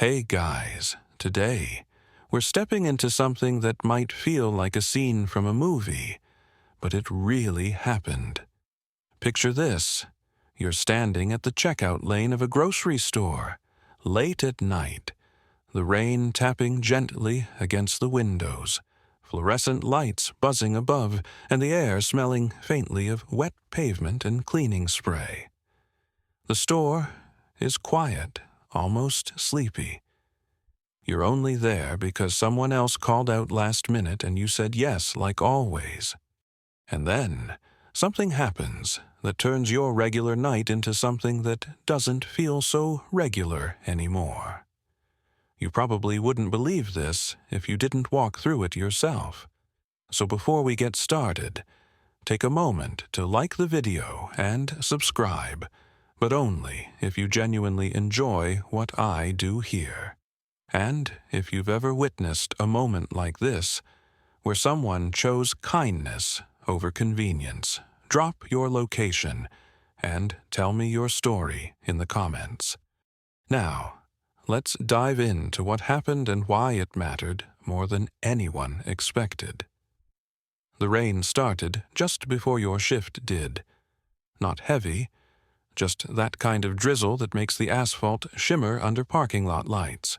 Hey guys, today we're stepping into something that might feel like a scene from a movie, but it really happened. Picture this. You're standing at the checkout lane of a grocery store, late at night, the rain tapping gently against the windows, fluorescent lights buzzing above, and the air smelling faintly of wet pavement and cleaning spray. The store is quiet, almost sleepy. You're only there because someone else called out last minute and you said yes like always. And then something happens that turns your regular night into something that doesn't feel so regular anymore. You probably wouldn't believe this if you didn't walk through it yourself. So before we get started, take a moment to like the video and subscribe, but only if you genuinely enjoy what I do here. And if you've ever witnessed a moment like this, where someone chose kindness over convenience, drop your location and tell me your story in the comments. Now, let's dive into what happened and why it mattered more than anyone expected. The rain started just before your shift did. Not heavy, just that kind of drizzle that makes the asphalt shimmer under parking lot lights.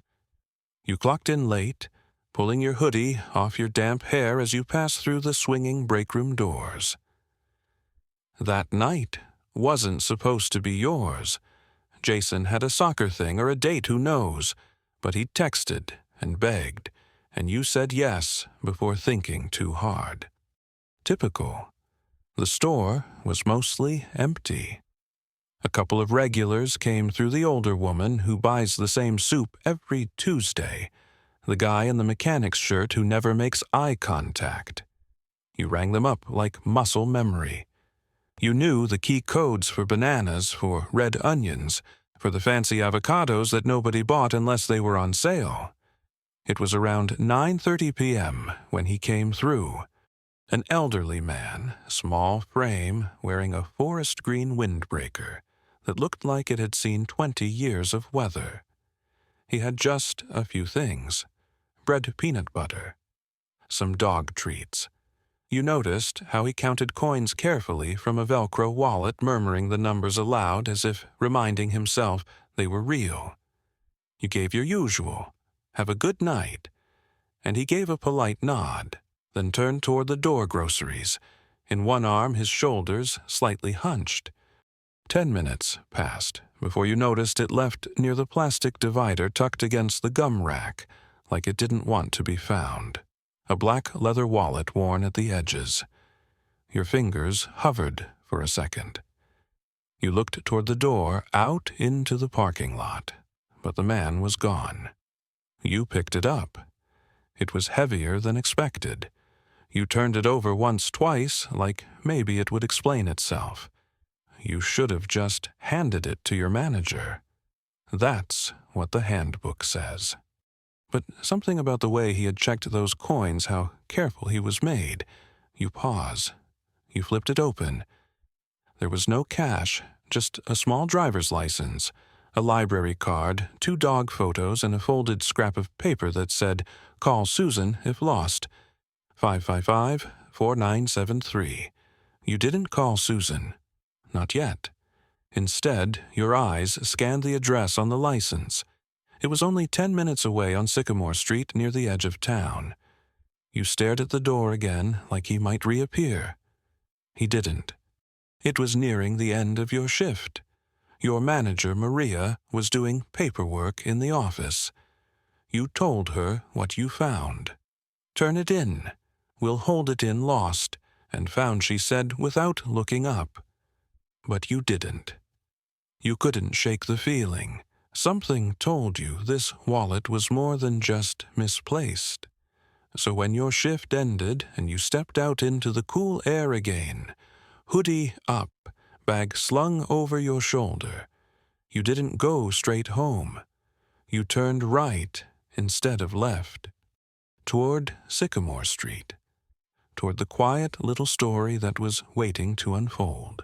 You clocked in late, pulling your hoodie off your damp hair as you pass through the swinging breakroom doors. That night wasn't supposed to be yours. Jason had a soccer thing or a date, who knows, but he texted and begged, and you said yes before thinking too hard. Typical. The store was mostly empty. A couple of regulars came through, the older woman who buys the same soup every Tuesday, the guy in the mechanic's shirt who never makes eye contact. You rang them up like muscle memory. You knew the key codes for bananas, for red onions, for the fancy avocados that nobody bought unless they were on sale. It was around 9:30 p.m. when he came through. An elderly man, small frame, wearing a forest green windbreaker that looked like it had seen 20 years of weather. He had just a few things: bread peanut butter, some dog treats. You noticed how he counted coins carefully from a Velcro wallet, murmuring the numbers aloud as if reminding himself they were real. You gave your usual, "Have a good night," and he gave a polite nod, then turned toward the door groceries, in one arm his shoulders slightly hunched. 10 minutes passed before you noticed it left near the plastic divider tucked against the gum rack, like it didn't want to be found. A black leather wallet worn at the edges. Your fingers hovered for a second. You looked toward the door out into the parking lot, but the man was gone. You picked it up. It was heavier than expected. You turned it over once, twice, like maybe it would explain itself. You should have just handed it to your manager. That's what the handbook says. But something about the way he had checked those coins, how careful he was made. You pause. You flipped it open. There was no cash, just a small driver's license, a library card, 2 dog photos, and a folded scrap of paper that said, "Call Susan if lost. 555-4973. You didn't call Susan. Not yet. Instead, your eyes scanned the address on the license. It was only 10 minutes away on Sycamore Street near the edge of town. You stared at the door again like he might reappear. He didn't. It was nearing the end of your shift. Your manager, Maria, was doing paperwork in the office. You told her what you found. "Turn it in. We'll hold it in lost," and found, she said, without looking up. But you didn't. You couldn't shake the feeling. Something told you this wallet was more than just misplaced. So when your shift ended and you stepped out into the cool air again, hoodie up, bag slung over your shoulder, you didn't go straight home. You turned right instead of left, toward Sycamore Street, toward the quiet little story that was waiting to unfold.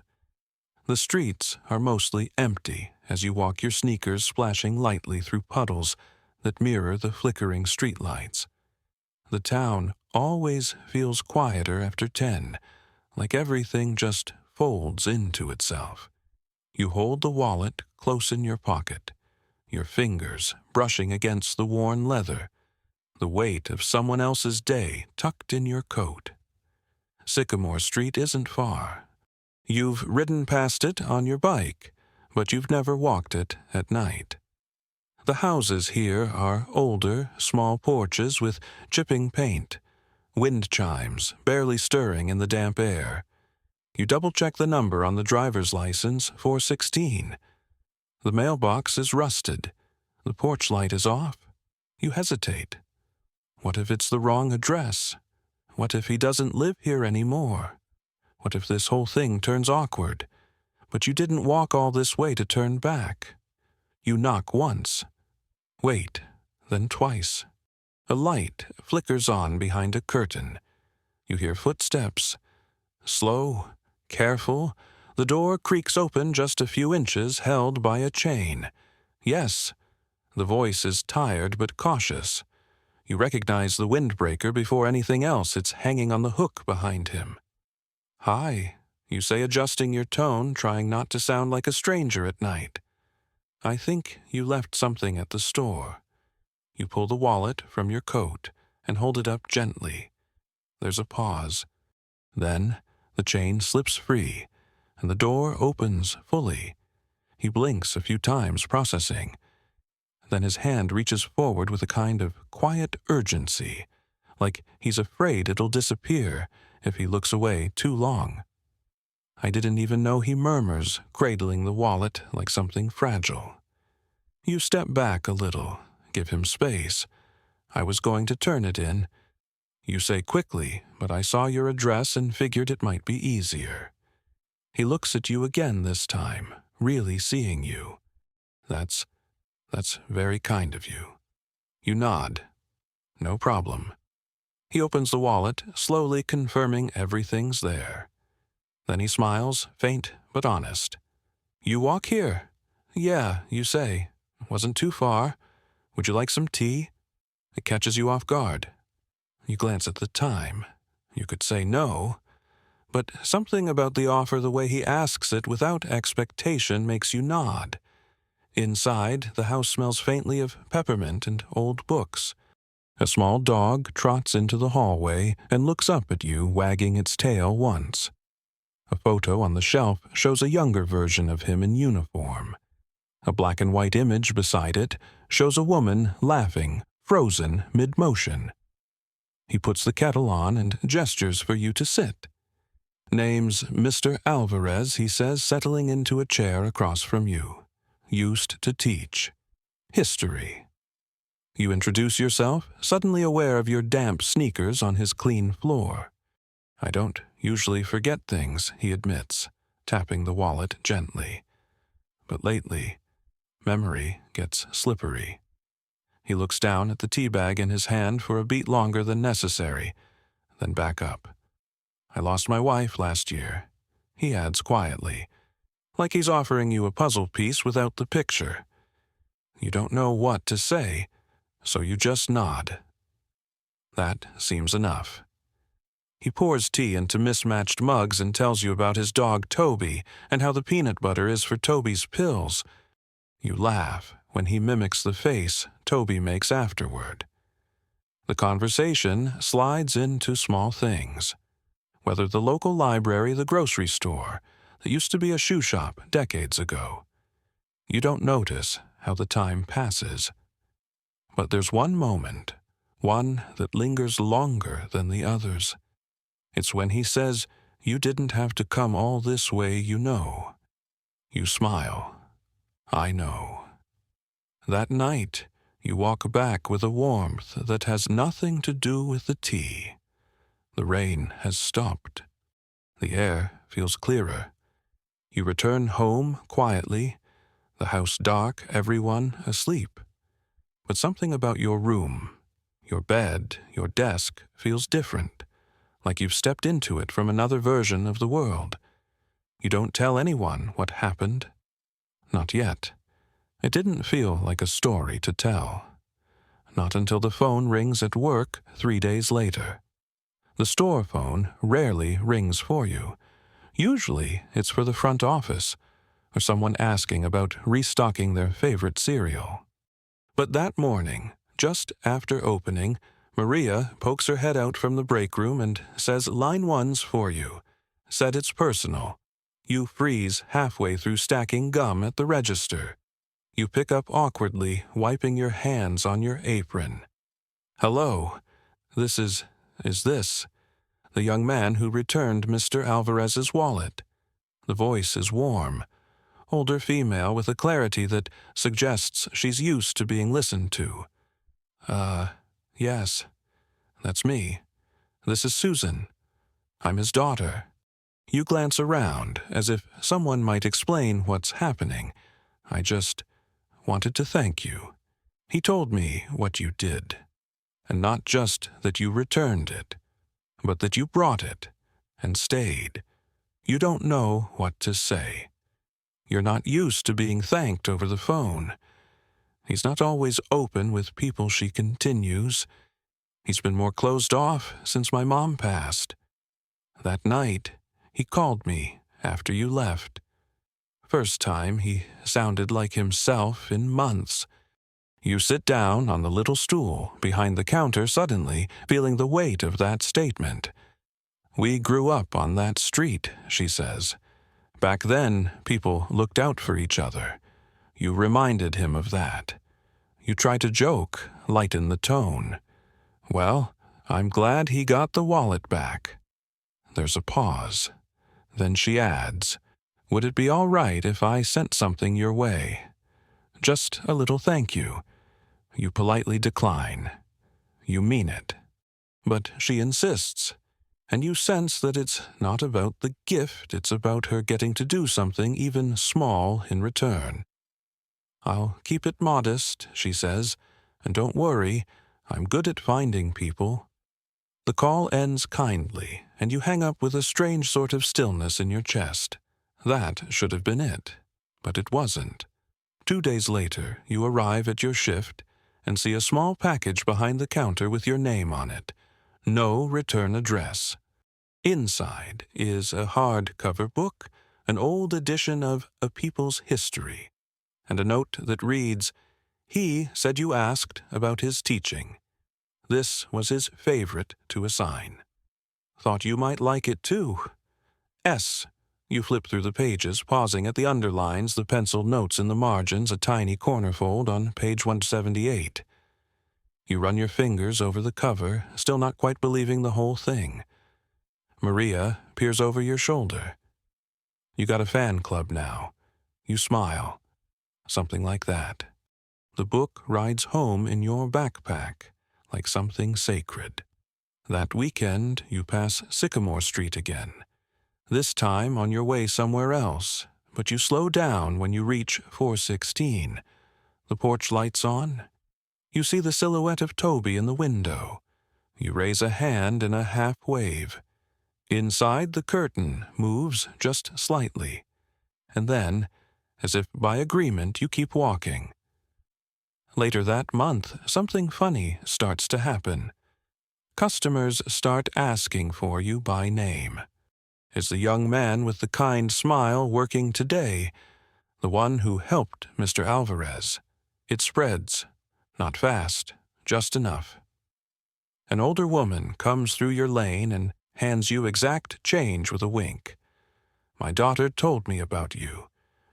The streets are mostly empty as you walk, your sneakers splashing lightly through puddles, that mirror the flickering streetlights. The town always feels quieter after 10, like everything just folds into itself. You hold the wallet close in your pocket, your fingers brushing against the worn leather, the weight of someone else's day tucked in your coat. Sycamore Street isn't far. You've ridden past it on your bike, but you've never walked it at night. The houses here are older, small porches with chipping paint, wind chimes barely stirring in the damp air. You double-check the number on the driver's license, 416. The mailbox is rusted. The porch light is off. You hesitate. What if it's the wrong address? What if he doesn't live here anymore? What if this whole thing turns awkward? But you didn't walk all this way to turn back. You knock once. Wait, then twice. A light flickers on behind a curtain. You hear footsteps. Slow, careful, the door creaks open just a few inches, held by a chain. Yes, the voice is tired but cautious. You recognize the windbreaker before anything else. It's hanging on the hook behind him. "Hi," you say, adjusting your tone, trying not to sound like a stranger at night. "I think you left something at the store." You pull the wallet from your coat and hold it up gently. There's a pause. Then the chain slips free, and the door opens fully. He blinks a few times, processing. Then his hand reaches forward with a kind of quiet urgency, like he's afraid it'll disappear if he looks away too long. I didn't even know, he murmurs, cradling the wallet like something fragile. You step back a little, give him space. "I was going to turn it in." You say quickly, "But I saw your address and figured it might be easier." He looks at you again this time, really seeing you. That's very kind of you." You nod. "No problem." He opens the wallet, slowly confirming everything's there. Then he smiles, faint but honest. "You walk here?" "Yeah," you say. "Wasn't too far. Would you like some tea?" It catches you off guard. You glance at the time. You could say no, but something about the offer, the way he asks it without expectation, makes you nod. Inside, the house smells faintly of peppermint and old books. A small dog trots into the hallway and looks up at you, wagging its tail once. A photo on the shelf shows a younger version of him in uniform. A black and white image beside it shows a woman laughing, frozen mid-motion. He puts the kettle on and gestures for you to sit. "Name's Mr. Alvarez," he says, settling into a chair across from you. "Used to teach. History." You introduce yourself, suddenly aware of your damp sneakers on his clean floor. "I don't usually forget things," he admits, tapping the wallet gently. "But lately, memory gets slippery." He looks down at the tea bag in his hand for a beat longer than necessary, then back up. "I lost my wife last year," he adds quietly, like he's offering you a puzzle piece without the picture. You don't know what to say, so you just nod. That seems enough. He pours tea into mismatched mugs and tells you about his dog Toby and how the peanut butter is for Toby's pills. You laugh when he mimics the face Toby makes afterward. The conversation slides into small things. Whether the local library, the grocery store, that used to be a shoe shop decades ago. You don't notice how the time passes. But there's one moment, one that lingers longer than the others. It's when he says, "You didn't have to come all this way, you know." You smile. "I know." That night, you walk back with a warmth that has nothing to do with the tea. The rain has stopped. The air feels clearer. You return home quietly, the house dark, everyone asleep. But something about your room, your bed, your desk feels different, like you've stepped into it from another version of the world. You don't tell anyone what happened. Not yet. It didn't feel like a story to tell. not until the phone rings at work 3 days later. The store phone rarely rings for you. Usually, it's for the front office, or someone asking about restocking their favorite cereal. But that morning, just after opening, Maria pokes her head out from the break room and says line 1's for you. Said it's personal. You freeze halfway through stacking gum at the register. You pick up awkwardly, wiping your hands on your apron. Hello, this is this the young man who returned Mr. Alvarez's wallet. The voice is warm, older female with a clarity that suggests she's used to being listened to. Yes, that's me. This is Susan. I'm his daughter. You glance around, as if someone might explain what's happening. I just wanted to thank you. He told me what you did. And not just that you returned it, but that you brought it and stayed. You don't know what to say. You're not used to being thanked over the phone. He's not always open with people, she continues. He's been more closed off since my mom passed. That night, he called me after you left. First time he sounded like himself in months. You sit down on the little stool behind the counter suddenly, feeling the weight of that statement. We grew up on that street, she says. Back then, people looked out for each other. You reminded him of that. You try to joke, lighten the tone. Well, I'm glad he got the wallet back. There's a pause. Then she adds, would it be all right if I sent something your way? Just a little thank you. You politely decline. You mean it. But she insists, and you sense that it's not about the gift, it's about her getting to do something even small in return. I'll keep it modest, she says, and don't worry, I'm good at finding people. The call ends kindly, and you hang up with a strange sort of stillness in your chest. That should have been it, but it wasn't. 2 days later, you arrive at your shift and see a small package behind the counter with your name on it. No return address. Inside is a hardcover book, an old edition of A People's History, and a note that reads, he said you asked about his teaching. This was his favorite to assign. Thought you might like it too. S. You flip through the pages, pausing at the underlines, the penciled notes in the margins, a tiny corner fold on page 178. You run your fingers over the cover, still not quite believing the whole thing. Maria peers over your shoulder. You got a fan club now. You smile. Something like that. The book rides home in your backpack, like something sacred. That weekend, you pass Sycamore Street again. This time on your way somewhere else, but you slow down when you reach 416. The porch lights on. You see the silhouette of Toby in the window. You raise a hand in a half wave. Inside, the curtain moves just slightly. And then, as if by agreement, you keep walking. Later that month, something funny starts to happen. Customers start asking for you by name. Is the young man with the kind smile working today, the one who helped Mr. Alvarez? It spreads, not fast, just enough. An older woman comes through your lane and hands you exact change with a wink. My daughter told me about you.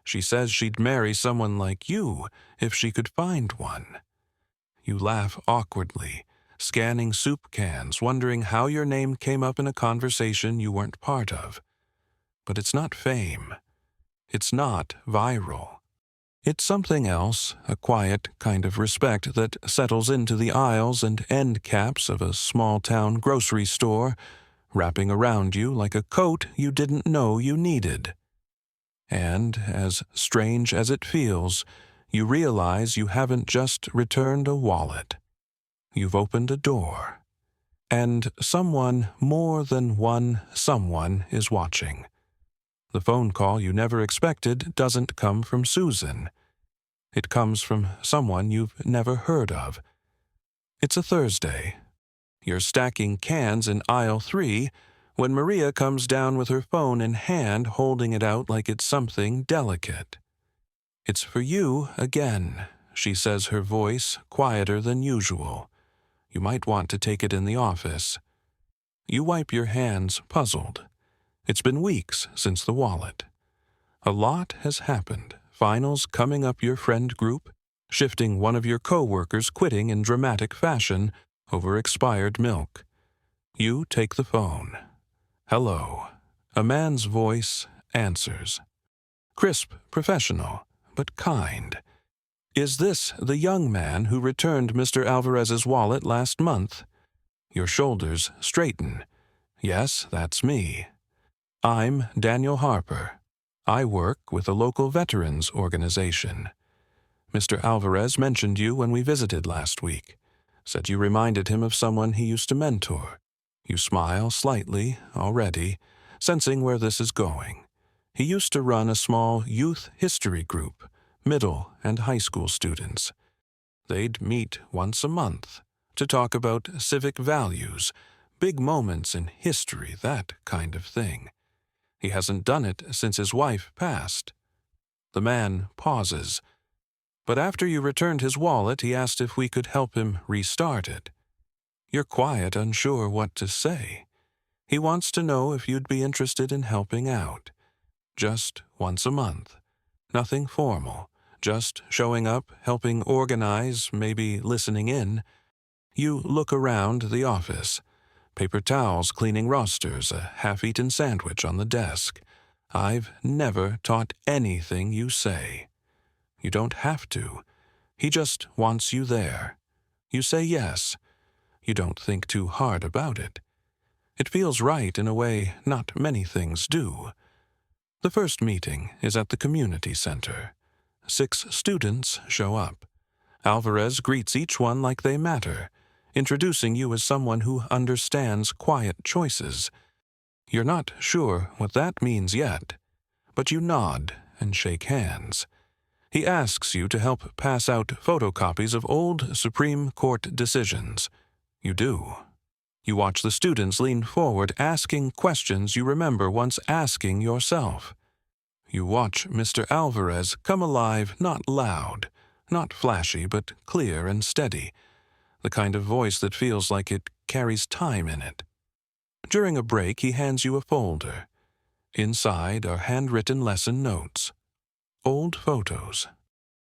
She says she'd marry someone like you if she could find one. You laugh awkwardly, scanning soup cans, wondering how your name came up in a conversation you weren't part of. But it's not fame. It's not viral. It's something else, a quiet kind of respect that settles into the aisles and end caps of a small-town grocery store, wrapping around you like a coat you didn't know you needed. And, as strange as it feels, you realize you haven't just returned a wallet. You've opened a door. And someone, more than one someone, is watching. The phone call you never expected doesn't come from Susan. It comes from someone you've never heard of. It's a Thursday. You're stacking cans in aisle 3 when Maria comes down with her phone in hand, holding it out like it's something delicate. "It's for you again," she says, her voice quieter than usual. "You might want to take it in the office." You wipe your hands, puzzled. It's been weeks since the wallet. A lot has happened. Finals coming up your friend group, shifting one of your co-workers quitting in dramatic fashion over expired milk. You take the phone. "Hello." A man's voice answers. Crisp, professional, but kind. "Is this the young man who returned Mr. Alvarez's wallet last month?" Your shoulders straighten. "Yes, that's me. I'm Daniel Harper. I work with a local veterans organization. Mr. Alvarez mentioned you when we visited last week. Said you reminded him of someone he used to mentor." You smile slightly already, sensing where this is going. He used to run a small youth history group, middle and high school students. They'd meet once a month to talk about civic values, big moments in history, that kind of thing. He hasn't done it since his wife passed. The man pauses. "But after you returned his wallet, he asked if we could help him restart it." You're quiet, unsure what to say. He wants to know if you'd be interested in helping out. Just once a month. Nothing formal. Just showing up, helping organize, maybe listening in. You look around the office. Paper towels cleaning rosters, a half-eaten sandwich on the desk. I've never taught anything you say. You don't have to. He just wants you there. You say yes. You don't think too hard about it. It feels right in a way not many things do. The first meeting is at the community center. 6 students show up. Alvarez greets each one like they matter, introducing you as someone who understands quiet choices. You're not sure what that means yet, but you nod and shake hands. He asks you to help pass out photocopies of old Supreme Court decisions. You do. You watch the students lean forward, asking questions you remember once asking yourself. You watch Mr. Alvarez come alive, not loud, not flashy, but clear and steady, the kind of voice that feels like it carries time in it. During a break, he hands you a folder. Inside are handwritten lesson notes, old photos,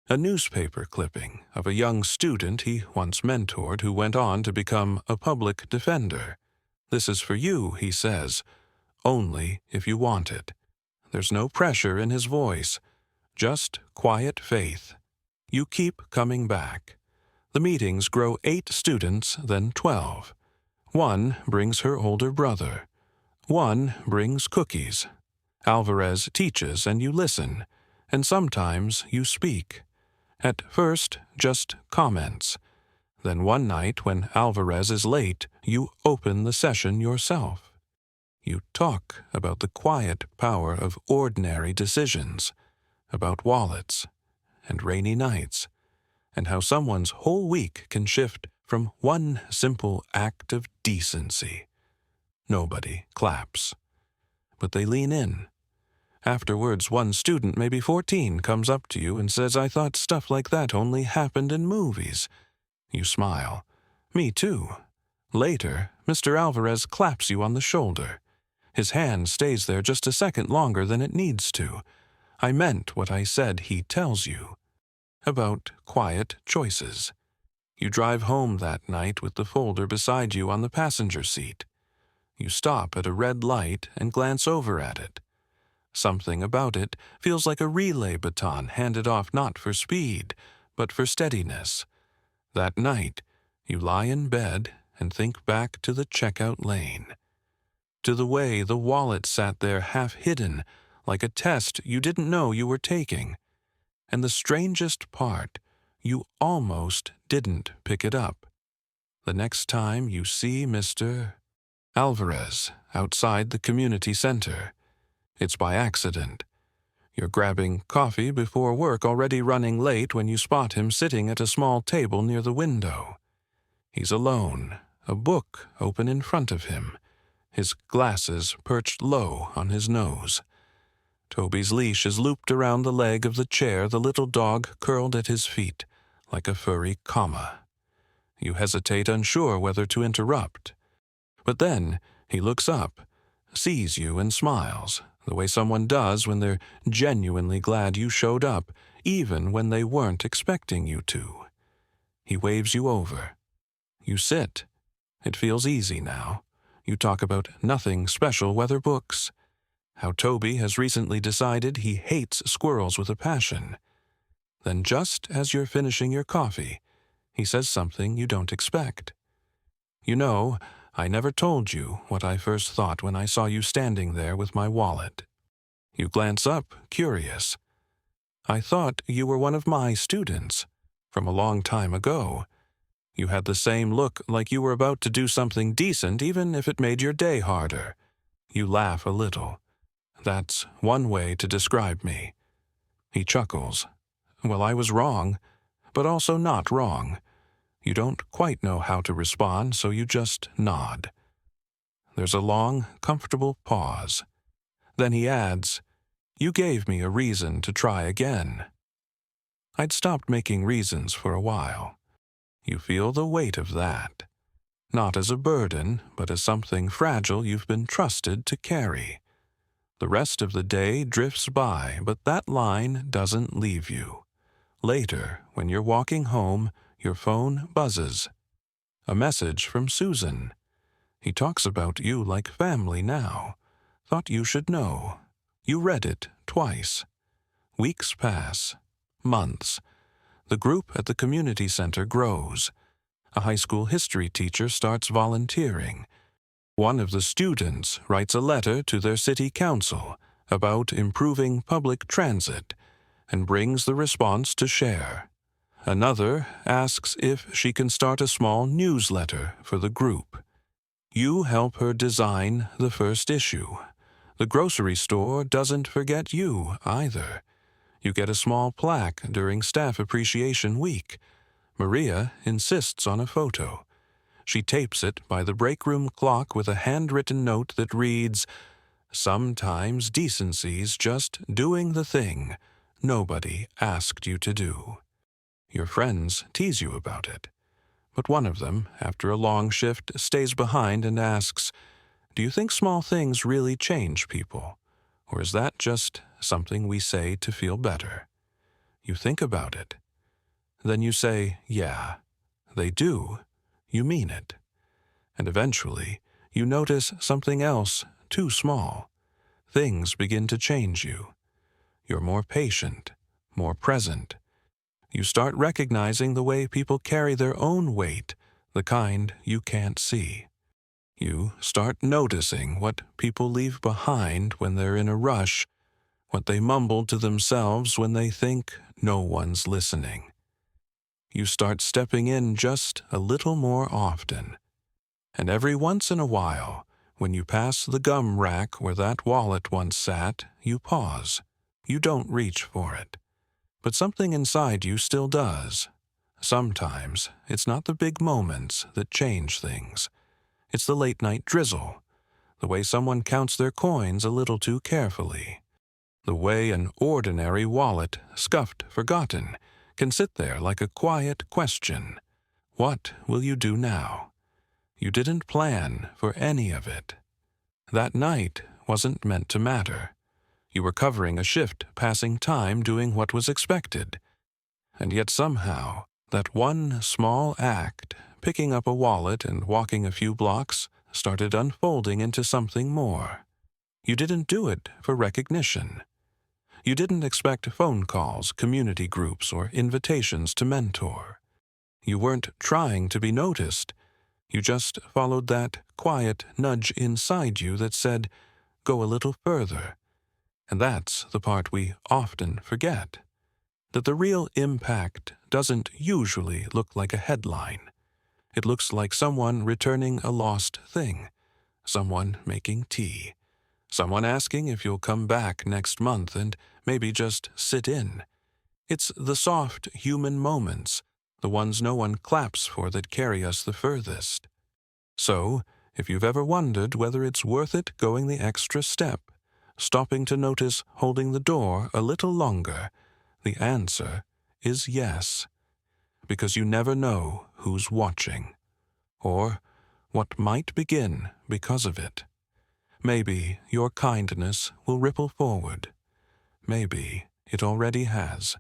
a newspaper clipping of a young student he once mentored who went on to become a public defender. "This is for you," he says, "only if you want it." There's no pressure in his voice, just quiet faith. You keep coming back. The meetings grow 8 students, then 12. One brings her older brother. One brings cookies. Alvarez teaches and you listen, and sometimes you speak. At first, just comments. Then one night when Alvarez is late, you open the session yourself. You talk about the quiet power of ordinary decisions, about wallets and rainy nights, and how someone's whole week can shift from one simple act of decency. Nobody claps, but they lean in. Afterwards, one student, maybe 14, comes up to you and says, "I thought stuff like that only happened in movies." You smile. "Me too." Later, Mr. Alvarez claps you on the shoulder. His hand stays there just a second longer than it needs to. "I meant what I said," he tells you. About quiet choices. You drive home that night with the folder beside you on the passenger seat. You stop at a red light and glance over at it. Something about it feels like a relay baton handed off not for speed, but for steadiness. That night, you lie in bed and think back to the checkout lane, to the way the wallet sat there half hidden, like a test you didn't know you were taking. And the strangest part, you almost didn't pick it up. The next time you see Mr. Alvarez outside the community center, it's by accident. You're grabbing coffee before work, already running late when you spot him sitting at a small table near the window. He's alone, a book open in front of him, his glasses perched low on his nose. Toby's leash is looped around the leg of the chair, the little dog curled at his feet, like a furry comma. You hesitate, unsure whether to interrupt. But then he looks up, sees you and smiles, the way someone does when they're genuinely glad you showed up, even when they weren't expecting you to. He waves you over. You sit. It feels easy now. You talk about nothing special, whether books. How Toby has recently decided he hates squirrels with a passion. Then just as you're finishing your coffee, he says something you don't expect. You know, I never told you what I first thought when I saw you standing there with my wallet. You glance up, curious. I thought you were one of my students, from a long time ago. You had the same look, like you were about to do something decent, even if it made your day harder. You laugh a little. That's one way to describe me. He chuckles. Well, I was wrong, but also not wrong. You don't quite know how to respond, so you just nod. There's a long, comfortable pause. Then he adds, "You gave me a reason to try again." I'd stopped making reasons for a while. You feel the weight of that. Not as a burden, but as something fragile you've been trusted to carry. The rest of the day drifts by, but that line doesn't leave you. Later, when you're walking home, your phone buzzes. A message from Susan. He talks about you like family now. Thought you should know. You read it twice. Weeks pass. Months. The group at the community center grows. A high school history teacher starts volunteering. One of the students writes a letter to their city council about improving public transit and brings the response to share. Another asks if she can start a small newsletter for the group. You help her design the first issue. The grocery store doesn't forget you either. You get a small plaque during Staff Appreciation Week. Maria insists on a photo. She tapes it by the break room clock with a handwritten note that reads, "Sometimes decency's just doing the thing nobody asked you to do." Your friends tease you about it. But one of them, after a long shift, stays behind and asks, "Do you think small things really change people? Or is that just something we say to feel better?" You think about it. Then you say, "Yeah, they do. You mean it." And eventually, you notice something else too small. Things begin to change you. You're more patient, more present. You start recognizing the way people carry their own weight, the kind you can't see. You start noticing what people leave behind when they're in a rush, what they mumble to themselves when they think no one's listening. You start stepping in just a little more often. And every once in a while, when you pass the gum rack where that wallet once sat, you pause. You don't reach for it. But something inside you still does. Sometimes it's not the big moments that change things. It's the late-night drizzle, the way someone counts their coins a little too carefully, the way an ordinary wallet, scuffed, forgotten, can sit there like a quiet question. What will you do now? You didn't plan for any of it. That night wasn't meant to matter. You were covering a shift, passing time, doing what was expected. And yet somehow, that one small act, picking up a wallet and walking a few blocks, started unfolding into something more. You didn't do it for recognition. You didn't expect phone calls, community groups, or invitations to mentor. You weren't trying to be noticed. You just followed that quiet nudge inside you that said, "Go a little further." And that's the part we often forget. That the real impact doesn't usually look like a headline. It looks like someone returning a lost thing, someone making tea, someone asking if you'll come back next month and maybe just sit in. It's the soft human moments, the ones no one claps for that carry us the furthest. So, if you've ever wondered whether it's worth it going the extra step, stopping to notice holding the door a little longer, the answer is yes. Because you never know who's watching, or what might begin because of it. Maybe your kindness will ripple forward. Maybe it already has.